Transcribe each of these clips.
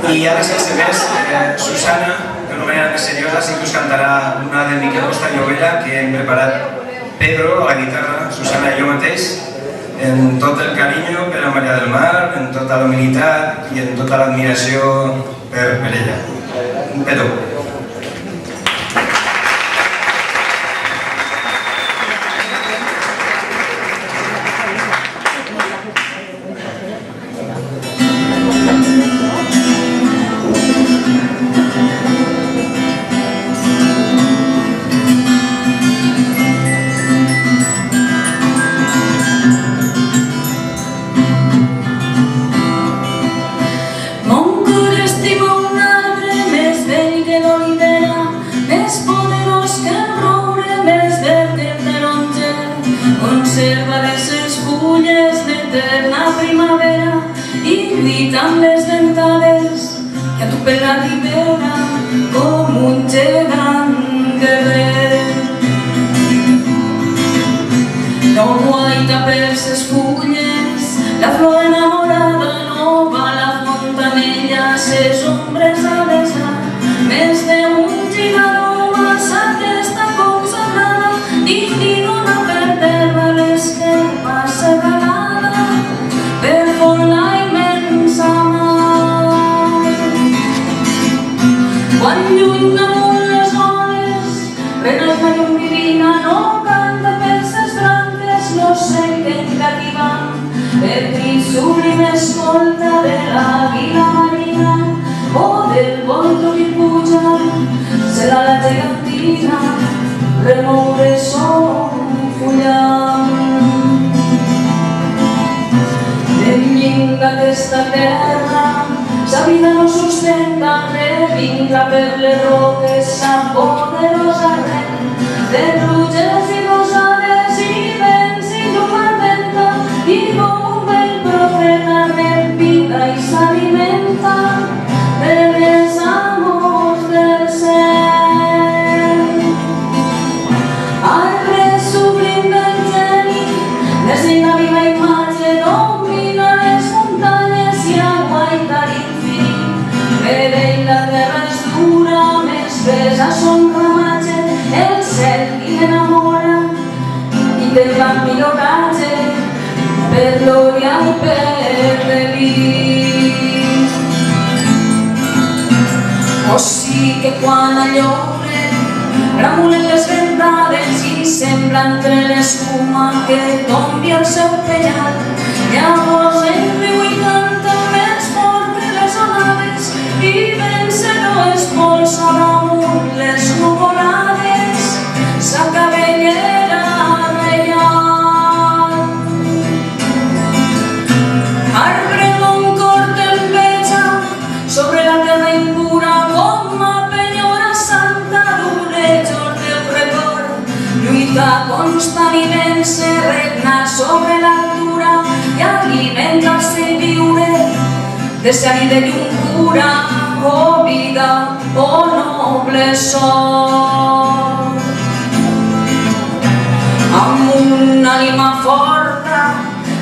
I ara, sense més, Susana, d'una manera més seriosa, sí que us cantarà una de Miquel Costa Llobera que hem preparat Pedro a la guitarra, Susana i jo mateix, en tot el carinyo per a Maria del Mar, en tota la humilitat i en tota l'admiració per ella. Un petó. Conserva les seves fulles d'eterna primavera i grita amb les dentades que a tu per la ribera com un gegant guerrer. No guaita per ses fulles la flor enamorada, no va a la fontanella ses ombres a besar, més d'un gigador massa aquesta consagrada digna per terra l'esquerpa segalada per por la immensa mar. Quan lluny damunt les ones rena la llum divina, no canta per ses branques l'ocell que encativa, per crit sublim escolta de l'àguila marina o del volto que puja, serà la gegantina remoure son fullam. Del llim d'aquesta terra sa vida no sustenta, revincla per les roques sa poderosa rent de pluges i rosades i vents i llum ardenta, i com un vell profeta rep vida i s'alimenta de les amors del cel. Al res sublim del geni, destina viva imatge, domina les muntanyes i aguaita l'infinit. Per ell la terra és dura, més pesa son ramatge, el cel qui l'enamora i té el millor ratge, per glòria i per delit. O sí que quan allore bramulen les ventades i sembla entre l'escuma que tombi el seu penyal, llavors ell riu i canta més fort que les onades i vencedor espolsa damunt les nuvolades sa cabellera reial. Arbre d'un cor templeja sobre la terra impura com a penyora santa d'orejos del record, lluita constant i vence, regna sobre l'altura i alimenta-se i viure de ser i de llum pura, oh vida, oh noble sol. Amb una ànima forta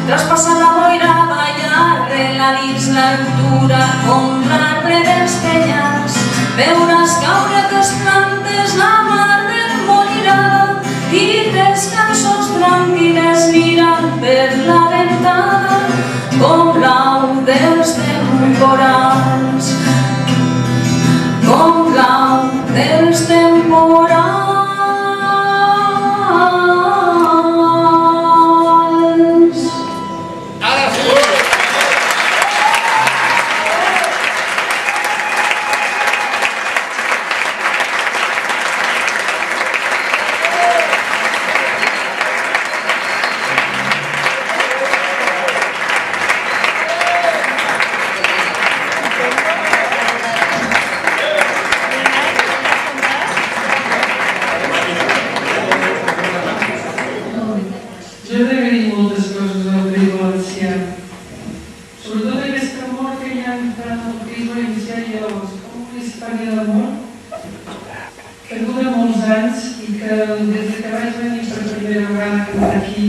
traspassa la boirada i arrela dins l'altura com l'arbre dels penyals, veuràs caure tes plantes la mar demolirada i tes cançons tranquil·les miran per la ventada com l'au dels temporals, com l'au dels temporals. Jo he d'agrair moltes coses al País Valencià, sobretot aquest amor que hi ha entre el País Valencià i el Hispània d'Amor, que dura molts anys i que des que vaig venir per primera vegada aquí